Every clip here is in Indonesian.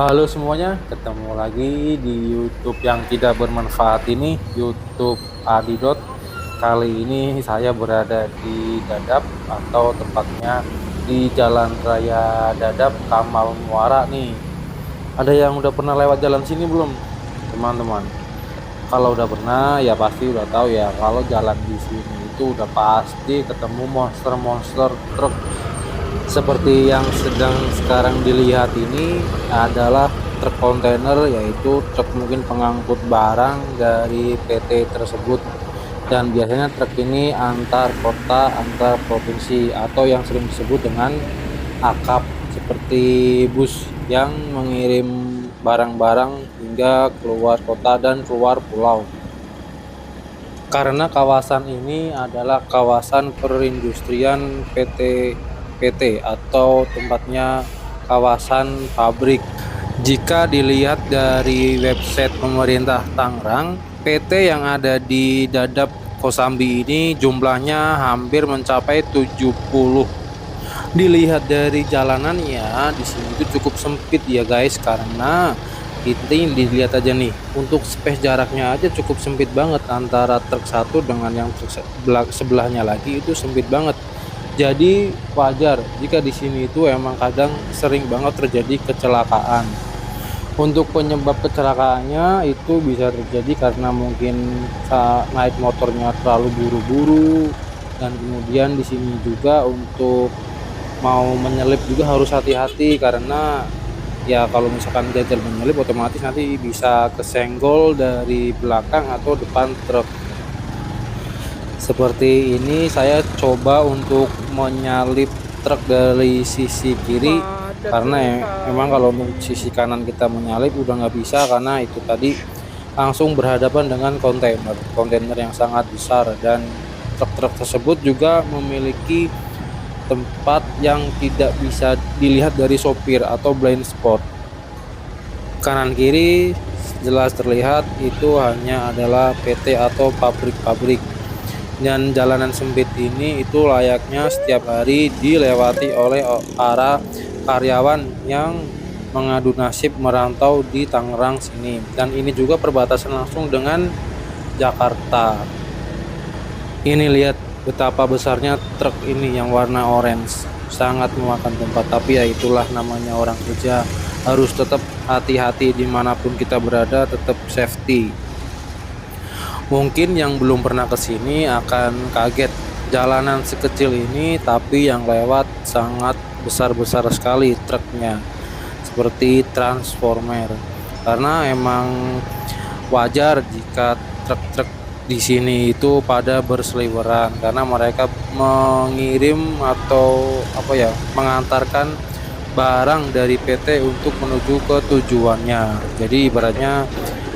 Halo semuanya, ketemu lagi di YouTube yang tidak bermanfaat ini, YouTube Adidot. Kali ini saya berada di Dadap atau tepatnya di Jalan Raya Dadap Kamal Muara nih. Ada yang udah pernah lewat jalan sini belum, teman-teman? Kalau udah pernah ya pasti udah tahu ya kalau jalan di sini itu udah pasti ketemu monster-monster truk seperti yang sedang sekarang dilihat ini adalah truk kontainer, yaitu truk mungkin pengangkut barang dari PT tersebut. Dan biasanya truk ini antar kota, antar provinsi, atau yang sering disebut dengan akap, seperti bus yang mengirim barang-barang hingga keluar kota dan keluar pulau. Karena kawasan ini adalah kawasan perindustrian PT atau tempatnya kawasan pabrik. Jika dilihat dari website pemerintah Tangerang, PT yang ada di Dadap Kosambi ini jumlahnya hampir mencapai 70. Dilihat dari jalanannya di sini itu cukup sempit ya guys, karena ini dilihat aja nih, untuk space jaraknya aja cukup sempit banget antara truk satu dengan yang truk sebelahnya lagi, itu sempit banget. Jadi wajar jika di sini itu emang kadang sering banget terjadi kecelakaan. Untuk penyebab kecelakaannya itu bisa terjadi karena mungkin naik motornya terlalu buru-buru, dan kemudian di sini juga untuk mau menyelip juga harus hati-hati, karena ya kalau misalkan gagal menyelip otomatis nanti bisa kesenggol dari belakang atau depan truk. Seperti ini saya coba untuk menyalip truk dari sisi kiri, karena emang kalau sisi kanan kita menyalip udah nggak bisa, karena itu tadi langsung berhadapan dengan kontainer yang sangat besar, dan truk-truk tersebut juga memiliki tempat yang tidak bisa dilihat dari sopir atau blind spot. Kanan kiri jelas terlihat itu hanya adalah PT atau pabrik-pabrik, dan jalanan sempit ini itu layaknya setiap hari dilewati oleh para karyawan yang mengadu nasib merantau di Tangerang sini, dan ini juga perbatasan langsung dengan Jakarta. Ini lihat betapa besarnya truk ini yang warna orange, sangat memakan tempat, tapi ya itulah namanya orang kerja, harus tetap hati-hati dimanapun kita berada, tetap safety. Mungkin yang belum pernah ke sini akan kaget jalanan sekecil ini, tapi yang lewat sangat besar-besar sekali truknya, seperti transformer. Karena emang wajar jika truk-truk di sini itu pada berseliweran, karena mereka mengirim atau mengantarkan barang dari PT untuk menuju ke tujuannya. Jadi ibaratnya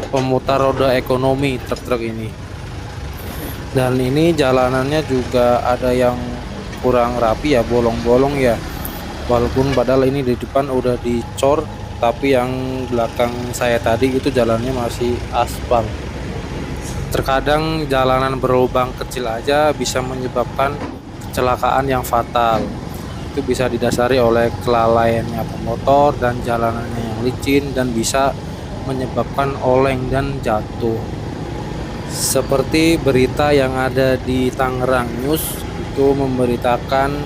pemutar roda ekonomi truk-truk ini. Dan ini jalanannya juga ada yang kurang rapi ya, bolong-bolong ya. Walaupun padahal ini di depan udah dicor, tapi yang belakang saya tadi itu jalannya masih aspal. Terkadang jalanan berlubang kecil aja bisa menyebabkan kecelakaan yang fatal. Itu bisa didasari oleh kelalaiannya pemotor dan jalanannya yang licin, dan bisa menyebabkan oleng dan jatuh. Seperti berita yang ada di Tangerang News itu memberitakan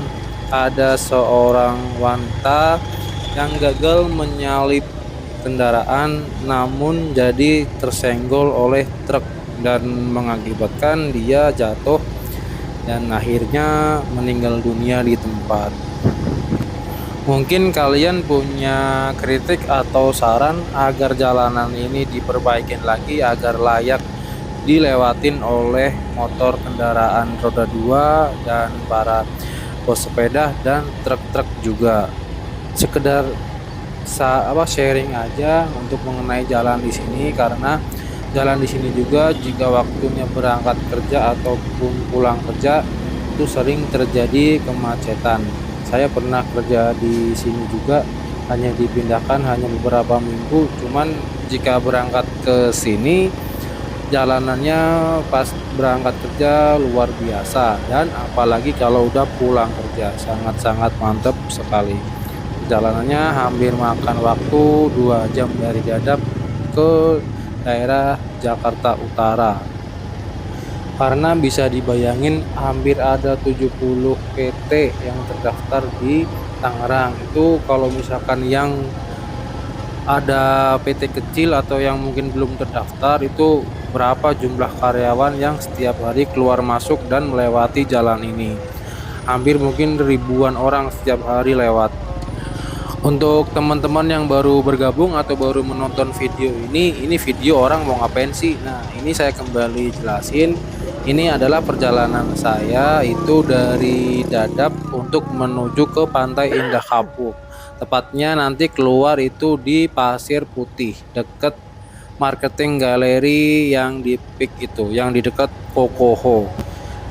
ada seorang wanita yang gagal menyalip kendaraan namun jadi tersenggol oleh truk dan mengakibatkan dia jatuh dan akhirnya meninggal dunia di tempat. Mungkin kalian punya kritik atau saran agar jalanan ini diperbaikin lagi agar layak dilewatin oleh motor kendaraan roda 2 dan para pesepeda dan truk-truk juga. Sekedar sharing aja untuk mengenai jalan di sini, karena jalan di sini juga jika waktunya berangkat kerja ataupun pulang kerja itu sering terjadi kemacetan. Saya pernah kerja di sini juga, hanya dipindahkan hanya beberapa minggu, cuman jika berangkat ke sini jalanannya pas berangkat kerja luar biasa, dan apalagi kalau udah pulang kerja sangat-sangat mantap sekali. perjalanannya hampir makan waktu 2 jam dari Dadap ke daerah Jakarta Utara. Karena bisa dibayangin hampir ada 70 PT yang terdaftar di Tangerang. Itu kalau misalkan yang ada PT kecil atau yang mungkin belum terdaftar, itu berapa jumlah karyawan yang setiap hari keluar masuk dan melewati jalan ini. Hampir mungkin ribuan orang setiap hari lewat. Untuk teman-teman yang baru bergabung atau baru menonton video ini video orang mau ngapain sih? Nah, ini saya kembali jelasin. Ini adalah perjalanan saya itu dari Dadap untuk menuju ke Pantai Indah Kapuk. Tepatnya nanti keluar itu di Pasir Putih, deket marketing galeri yang di PIK itu, yang di dekat Kokoho.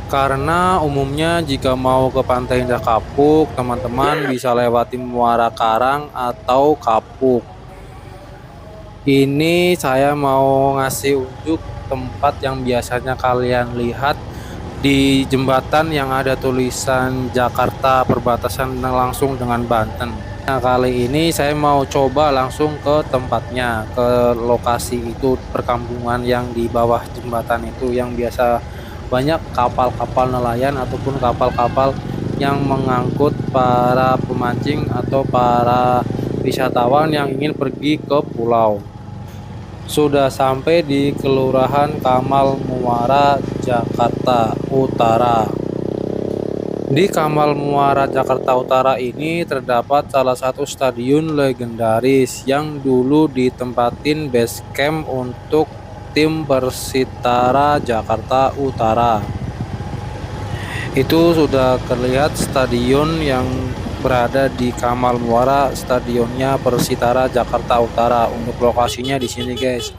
Karena umumnya jika mau ke Pantai Indah Kapuk, teman-teman bisa lewati Muara Karang atau Kapuk. Ini saya mau ngasih unjuk tempat yang biasanya kalian lihat di jembatan yang ada tulisan Jakarta perbatasan langsung dengan Banten. Nah, kali ini saya mau coba langsung ke tempatnya, ke lokasi itu, perkampungan yang di bawah jembatan itu, yang biasa banyak kapal-kapal nelayan ataupun kapal-kapal yang mengangkut para pemancing atau para wisatawan yang ingin pergi ke pulau. Sudah sampai di Kelurahan Kamal Muara, Jakarta Utara. Di Kamal Muara, Jakarta Utara ini terdapat salah satu stadion legendaris yang dulu ditempatin base camp untuk tim Persitara Jakarta Utara. Itu sudah terlihat stadion yang berada di Kamal Muara, stadionnya Persitara Jakarta Utara. Untuk lokasinya di sini guys,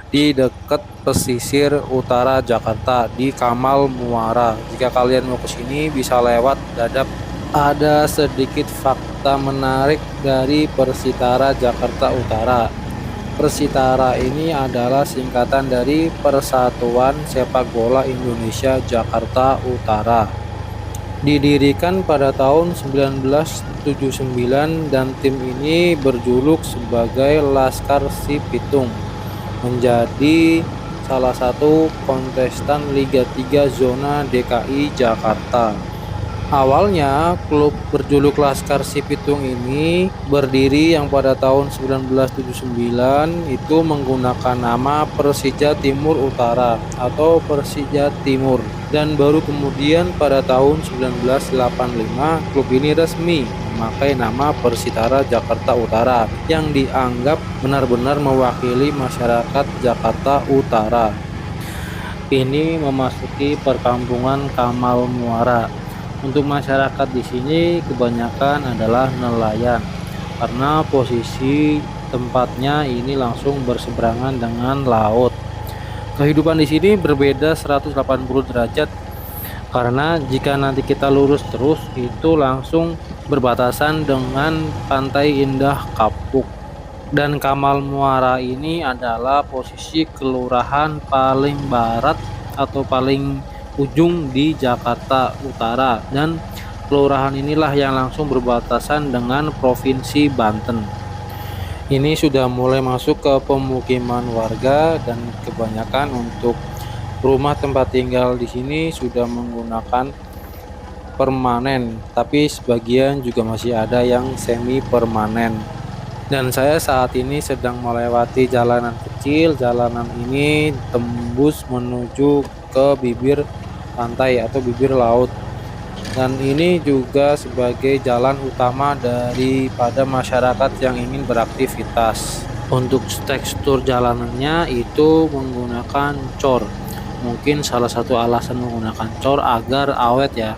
di dekat pesisir utara Jakarta di Kamal Muara. Jika kalian mau ke sini bisa lewat Dadap. Ada sedikit fakta menarik dari Persitara Jakarta Utara. Persitara ini adalah singkatan dari Persatuan Sepak Bola Indonesia Jakarta Utara. Didirikan pada tahun 1979 dan tim ini berjuluk sebagai Laskar Si Pitung, menjadi salah satu kontestan Liga 3 zona DKI Jakarta. Awalnya klub berjuluk Laskar Si Pitung ini berdiri yang pada tahun 1979 itu menggunakan nama Persija Timur Utara atau Persija Timur, dan baru kemudian pada tahun 1985 klub ini resmi memakai nama Persitara Jakarta Utara yang dianggap benar-benar mewakili masyarakat Jakarta Utara. Ini memasuki perkampungan Kamal Muara. Untuk masyarakat di sini kebanyakan adalah nelayan karena posisi tempatnya ini langsung berseberangan dengan laut. Kehidupan di sini berbeda 180 derajat karena jika nanti kita lurus terus itu langsung berbatasan dengan Pantai Indah Kapuk. Dan Kamal Muara ini adalah posisi kelurahan paling barat atau paling ujung di Jakarta Utara, dan kelurahan inilah yang langsung berbatasan dengan Provinsi Banten. Ini sudah mulai masuk ke pemukiman warga dan kebanyakan untuk rumah tempat tinggal di sini sudah menggunakan permanen, tapi sebagian juga masih ada yang semi permanen. Dan saya saat ini sedang melewati jalanan kecil. Jalanan ini tembus menuju ke bibir pantai atau bibir laut, dan ini juga sebagai jalan utama daripada masyarakat yang ingin beraktivitas. Untuk tekstur jalanannya itu menggunakan cor. Mungkin salah satu alasan menggunakan cor agar awet ya,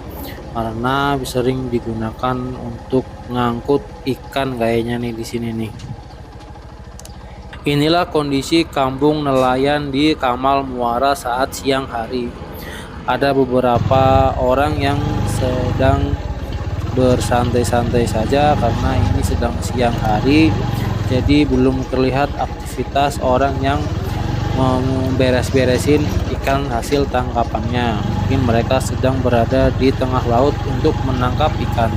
karena sering digunakan untuk ngangkut ikan kayaknya nih di sini nih. Inilah kondisi kampung nelayan di Kamal Muara saat siang hari. Ada beberapa orang yang sedang bersantai-santai saja karena ini sedang siang hari, jadi belum terlihat aktivitas orang yang memberes-beresin ikan hasil tangkapannya. Mungkin mereka sedang berada di tengah laut untuk menangkap ikan.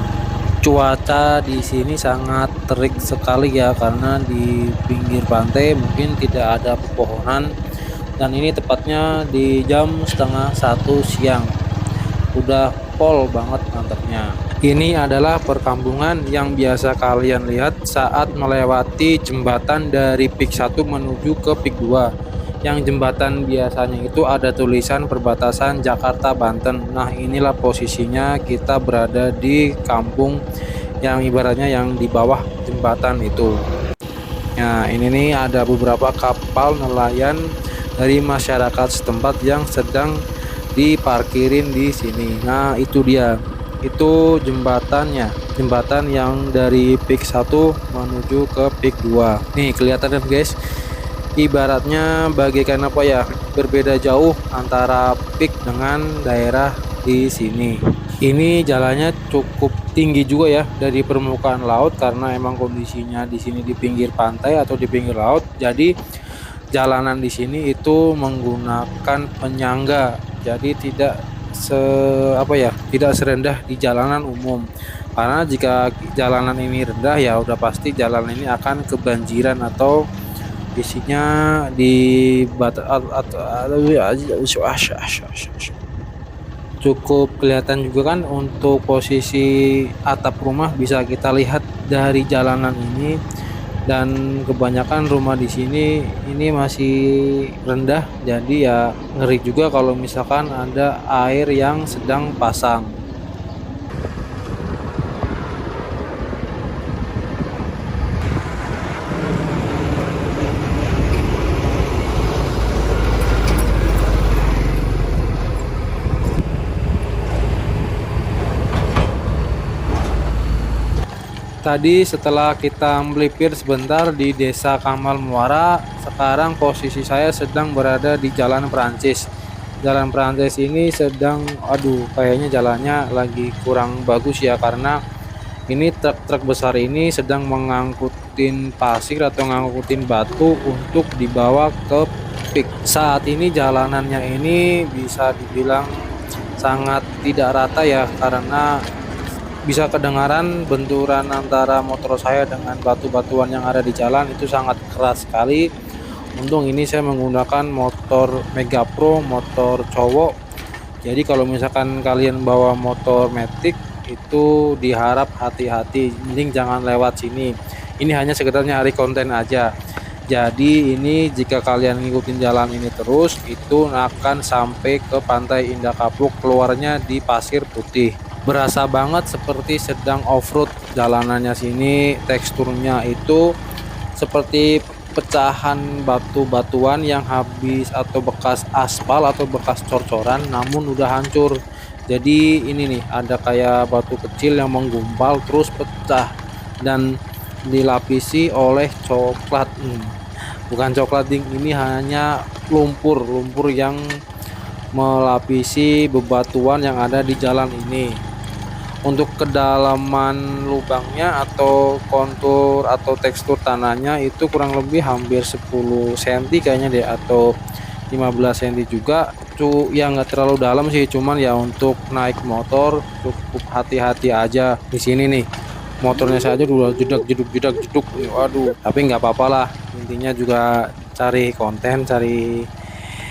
Cuaca di sini sangat terik sekali ya, karena di pinggir pantai mungkin tidak ada pepohonan, dan ini tepatnya di jam setengah 1 siang. Udah pol banget mantapnya. Ini adalah perkampungan yang biasa kalian lihat saat melewati jembatan dari Pik 1 menuju ke Pik 2. Yang jembatan biasanya itu ada tulisan perbatasan Jakarta Banten. Nah, inilah posisinya kita berada di kampung yang ibaratnya yang di bawah jembatan itu. Nah, ini nih ada beberapa kapal nelayan dari masyarakat setempat yang sedang diparkirin di sini. Nah, itu dia. Itu jembatannya. Jembatan yang dari Pik 1 menuju ke Pik 2. Nih, kelihatan kan, guys? Ibaratnya bagaikan apa ya? Berbeda jauh antara Pik dengan daerah di sini. Ini jalannya cukup tinggi juga ya dari permukaan laut, karena emang kondisinya di sini di pinggir pantai atau di pinggir laut. Jadi jalanan di sini itu menggunakan penyangga. Jadi tidak tidak serendah di jalanan umum. Karena jika jalanan ini rendah ya udah pasti jalan ini akan kebanjiran atau isinya di cukup kelihatan juga kan. Untuk posisi atap rumah bisa kita lihat dari jalanan ini, dan kebanyakan rumah di sini ini masih rendah, jadi ya ngeri juga kalau misalkan ada air yang sedang pasang. Tadi setelah kita melipir sebentar di Desa Kamal Muara, sekarang posisi saya sedang berada di Jalan Perancis. Jalan Perancis ini sedang, kayaknya jalannya lagi kurang bagus ya, karena ini truk-truk besar ini sedang mengangkutin pasir atau ngangkutin batu untuk dibawa ke Pik. Saat ini jalanannya ini bisa dibilang sangat tidak rata ya, karena bisa kedengaran benturan antara motor saya dengan batu-batuan yang ada di jalan itu sangat keras sekali. Untung ini saya menggunakan motor Mega Pro, motor cowok. Jadi kalau misalkan kalian bawa motor Matic itu diharap hati-hati, mending jangan lewat sini. Ini hanya sekedar nyari konten aja. Jadi ini jika kalian ngikutin jalan ini terus, itu akan sampai ke Pantai Indah Kapuk, keluarnya di Pasir Putih. Berasa banget seperti sedang off-road jalanannya sini. Teksturnya itu seperti pecahan batu-batuan yang habis atau bekas aspal atau bekas cor-coran namun udah hancur. Jadi ini nih ada kayak batu kecil yang menggumpal terus pecah dan dilapisi oleh coklat. Bukan coklat ding, ini hanya lumpur yang melapisi bebatuan yang ada di jalan ini. Untuk kedalaman lubangnya atau kontur atau tekstur tanahnya itu kurang lebih hampir 10 cm kayaknya deh, atau 15 cm juga. Ya nggak terlalu dalam sih, cuman ya untuk naik motor cukup hati-hati aja di sini nih. Motornya saja dulu jeduk. Waduh, tapi nggak apa-apa lah, intinya juga cari konten, cari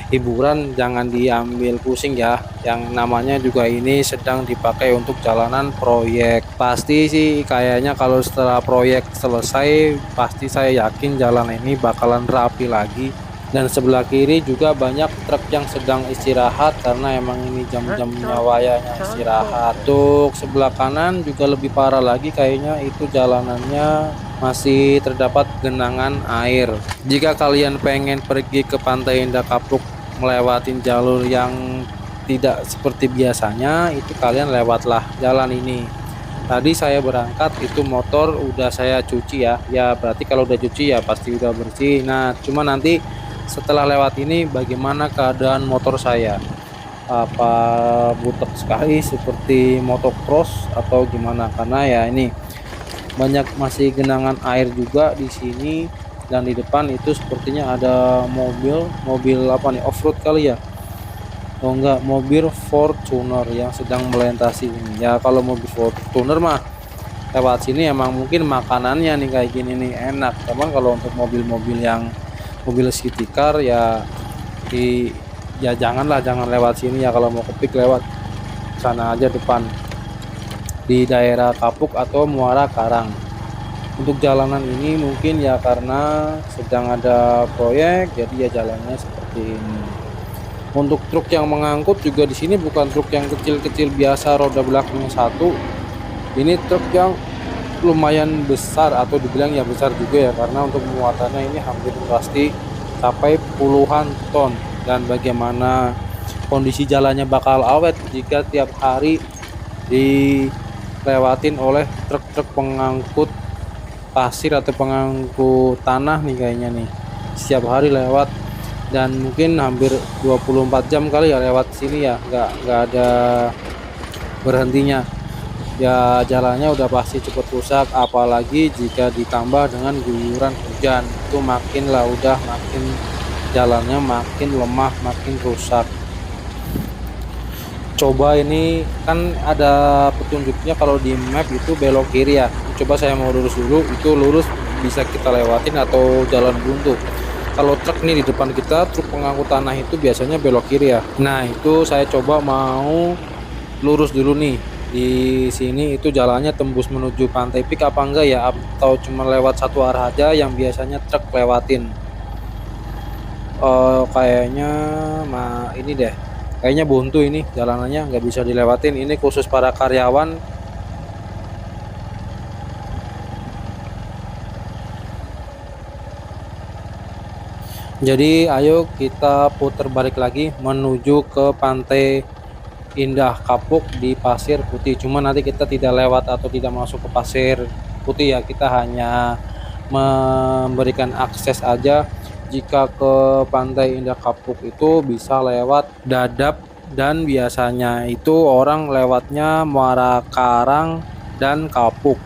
hiburan, jangan diambil pusing ya. Yang namanya juga ini sedang dipakai untuk jalanan proyek. Pasti sih kayaknya kalau setelah proyek selesai, pasti saya yakin jalan ini bakalan rapi lagi. Dan sebelah kiri juga banyak truk yang sedang istirahat, karena emang ini jam-jam nyawayanya istirahat. Untuk sebelah kanan juga lebih parah lagi, kayaknya itu jalanannya masih terdapat genangan air. Jika kalian pengen pergi ke Pantai Indah Kapuk melewatin jalur yang tidak seperti biasanya, itu kalian lewatlah jalan ini. Tadi saya berangkat itu motor udah saya cuci ya berarti kalau udah cuci ya pasti udah bersih. Nah cuma nanti setelah lewat ini bagaimana keadaan motor saya, apa butek sekali seperti motocross atau gimana, karena ya ini banyak masih genangan air juga di sini. Dan di depan itu sepertinya ada mobil apa nih, off-road kali ya, oh enggak, mobil Fortuner yang sedang melintasi ini. Ya kalau mobil Fortuner mah lewat sini emang mungkin makanannya nih kayak gini nih enak. Cuman kalau untuk mobil-mobil yang mobil city car ya di ya jangan lewat sini ya, kalau mau ke Pik lewat sana aja depan di daerah Kapuk atau Muara Karang. Untuk jalanan ini mungkin ya karena sedang ada proyek jadi ya jalannya seperti ini. Untuk truk yang mengangkut juga di sini bukan truk yang kecil-kecil biasa roda belakangnya satu. Ini truk yang lumayan besar atau dibilang ya besar juga ya, karena untuk muatannya ini hampir pasti sampai puluhan ton. Dan bagaimana kondisi jalannya bakal awet jika tiap hari dilewatin oleh truk-truk pengangkut pasir atau pengangkut tanah nih kayaknya nih. Setiap hari lewat dan mungkin hampir 24 jam kali ya lewat sini ya, nggak ada berhentinya. Ya jalannya udah pasti cepet rusak, apalagi jika ditambah dengan guyuran hujan itu makin lah udah makin jalannya makin lemah, makin rusak. Coba ini kan ada petunjuknya kalau di map itu belok kiri ya. Coba saya mau lurus dulu, itu lurus bisa kita lewatin atau jalan buntu. Kalau truk nih di depan kita, truk pengangkut tanah itu biasanya belok kiri ya. Nah itu saya coba mau lurus dulu nih. Di sini itu jalannya tembus menuju Pantai Pik apa enggak ya, atau cuma lewat satu arah aja yang biasanya truk lewatin. Kayaknya ini deh, kayaknya buntu ini jalanannya nggak bisa dilewatin, ini khusus para karyawan. Jadi ayo kita putar balik lagi menuju ke Pantai Indah Kapuk di Pasir Putih. Cuma nanti kita tidak lewat atau tidak masuk ke Pasir Putih ya, kita hanya memberikan akses aja. Jika ke Pantai Indah Kapuk itu bisa lewat Dadap, dan biasanya itu orang lewatnya Muara Karang dan Kapuk.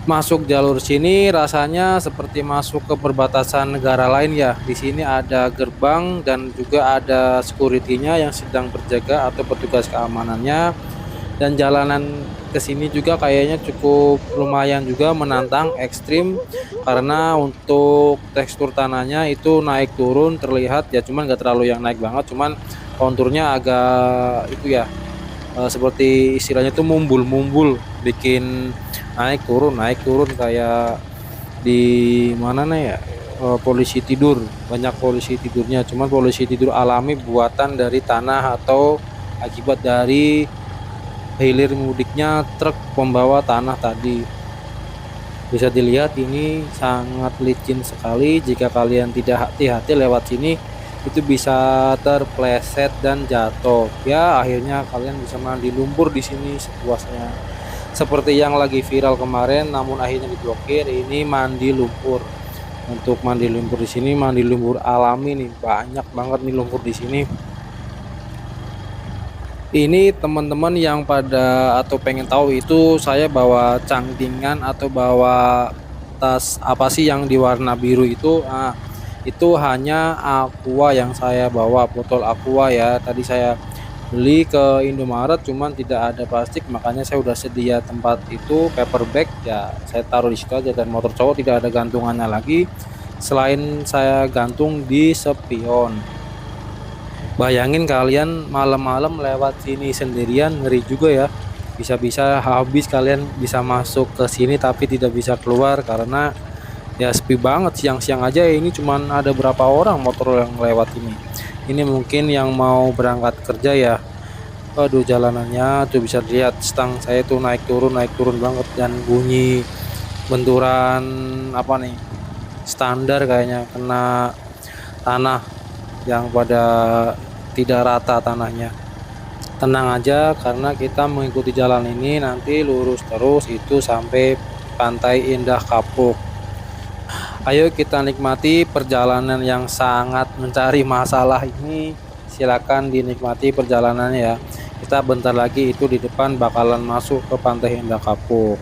Masuk jalur sini rasanya seperti masuk ke perbatasan negara lain ya. Di sini ada gerbang dan juga ada security-nya yang sedang berjaga atau petugas keamanannya. Dan jalanan ke sini juga kayaknya cukup lumayan juga menantang, ekstrim, karena untuk tekstur tanahnya itu naik turun terlihat ya, cuman nggak terlalu yang naik banget, cuman konturnya agak itu ya, seperti istilahnya itu mumbul-mumbul, bikin naik turun kayak di mana nih ya, polisi tidur, banyak polisi tidurnya, cuman polisi tidur alami buatan dari tanah atau akibat dari hilir mudiknya truk pembawa tanah tadi. Bisa dilihat ini sangat licin sekali, jika kalian tidak hati-hati lewat sini itu bisa terpleset dan jatuh. Ya akhirnya kalian bisa mandi lumpur di sini sepuasnya. Seperti yang lagi viral kemarin namun akhirnya diblokir, ini mandi lumpur. Untuk mandi lumpur di sini mandi lumpur alami nih, banyak banget nih lumpur di sini. Ini teman-teman yang pada atau pengen tahu itu saya bawa cangdingan atau bawa tas apa sih yang di warna biru itu. Nah, itu hanya aqua yang saya bawa, botol aqua ya. Tadi saya beli ke Indomaret cuman tidak ada plastik, makanya saya udah sedia tempat itu paper bag ya, saya taruh di situ aja. Dan motor cowok tidak ada gantungannya lagi selain saya gantung di spion. Bayangin kalian malam-malam lewat sini sendirian, ngeri juga ya. Bisa-bisa habis kalian bisa masuk ke sini tapi tidak bisa keluar karena ya sepi banget. Siang-siang aja ini cuman ada berapa orang motor yang lewat ini. Ini mungkin yang mau berangkat kerja ya. Aduh jalanannya tuh bisa lihat stang saya tuh naik turun banget, dan bunyi benturan apa nih, standar kayaknya kena tanah yang pada tidak rata tanahnya. Tenang aja karena kita mengikuti jalan ini nanti lurus terus itu sampai Pantai Indah Kapuk. Ayo kita nikmati perjalanan yang sangat mencari masalah ini. Silakan dinikmati perjalanannya ya. Kita bentar lagi itu di depan bakalan masuk ke Pantai Indah Kapuk.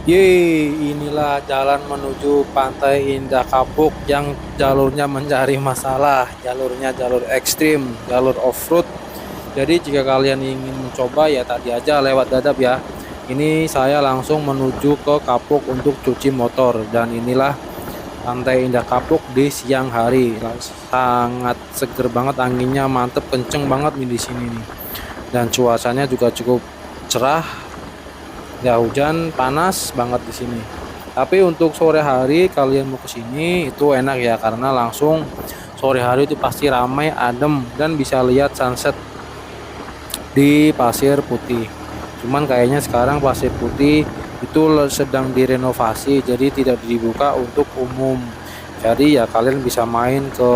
Yeay, inilah jalan menuju Pantai Indah Kapuk yang jalurnya mencari masalah, jalurnya jalur ekstrim, jalur off-road. Jadi jika kalian ingin mencoba ya tadi aja lewat Dadap ya. Ini saya langsung menuju ke Kapuk untuk cuci motor dan inilah Pantai Indah Kapuk di siang hari. Sangat seger banget, anginnya mantep, kenceng banget nih di sini nih. Dan cuacanya juga cukup cerah, nggak hujan, panas banget di sini. Tapi untuk sore hari kalian mau ke sini itu enak ya karena langsung sore hari itu pasti ramai, adem dan bisa lihat sunset di Pasir Putih. Cuman kayaknya sekarang Pasir Putih itu sedang direnovasi jadi tidak dibuka untuk umum. Jadi ya kalian bisa main ke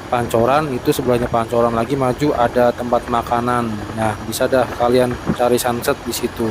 Pancoran, itu sebelahnya Pancoran lagi maju ada tempat makanan. Nah, bisa dah kalian cari sunset di situ.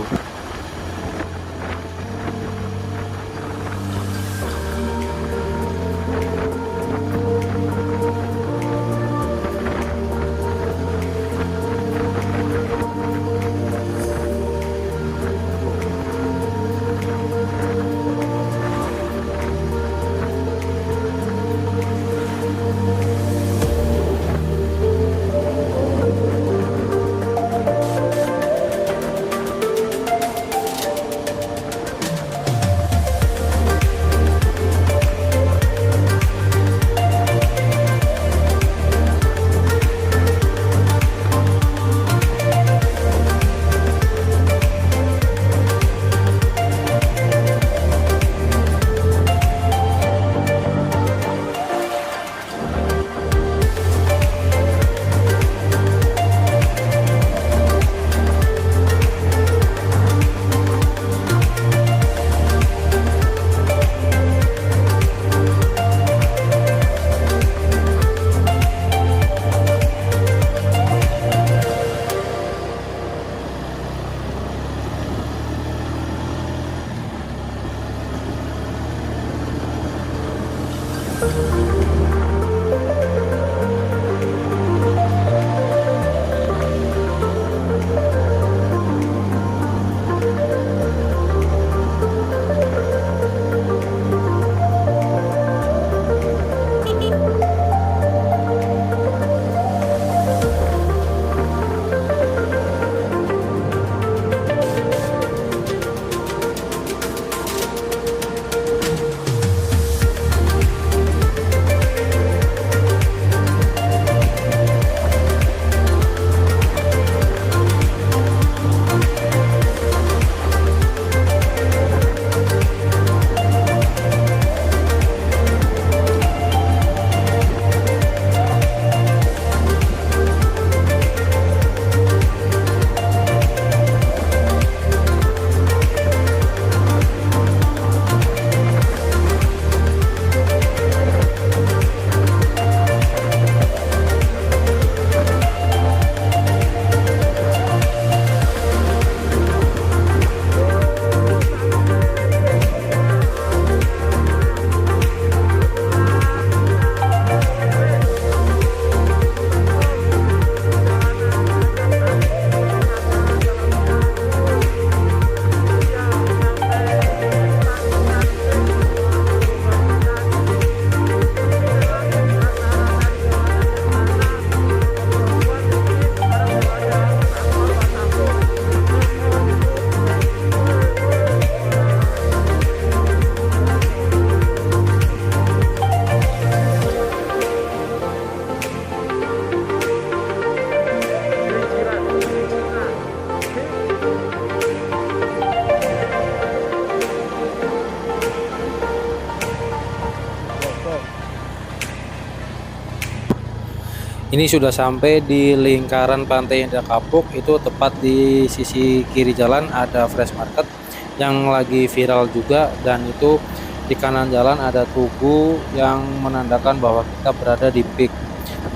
Ini sudah sampai di lingkaran Pantai Indah Kapuk, itu tepat di sisi kiri jalan ada Fresh Market yang lagi viral juga, dan itu di kanan jalan ada tugu yang menandakan bahwa kita berada di peak.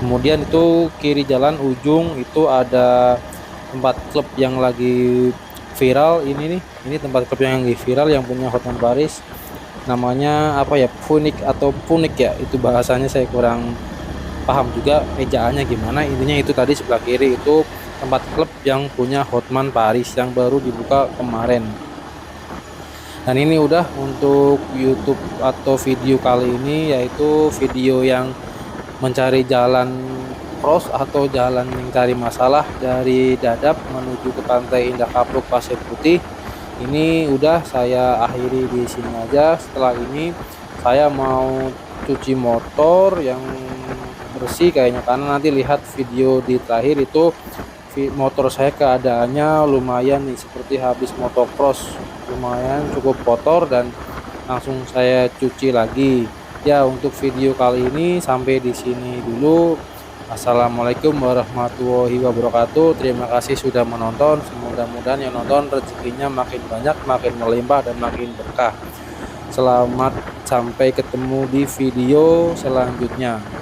Kemudian itu kiri jalan ujung itu ada tempat klub yang lagi viral ini tempat klub yang lagi viral yang punya Hotman Paris, namanya apa ya, Punik atau Punik ya, itu bahasanya saya kurang paham juga ejaannya gimana. Intinya itu tadi sebelah kiri itu tempat klub yang punya Hotman Paris yang baru dibuka kemarin. Dan ini udah untuk YouTube atau video kali ini, yaitu video yang mencari jalan cross atau jalan mencari masalah dari Dadap menuju ke Pantai Indah Kapuk Pasir Putih. Ini udah saya akhiri di sini aja. Setelah ini saya mau cuci motor yang bersih kayaknya, karena nanti lihat video di terakhir itu motor saya keadaannya lumayan nih, seperti habis motocross, lumayan cukup kotor dan langsung saya cuci lagi. Ya, untuk video kali ini sampai di sini dulu. Assalamualaikum warahmatullahi wabarakatuh. Terima kasih sudah menonton. Mudah-mudahan yang nonton rezekinya makin banyak, makin melimpah dan makin berkah. Selamat sampai ketemu di video selanjutnya.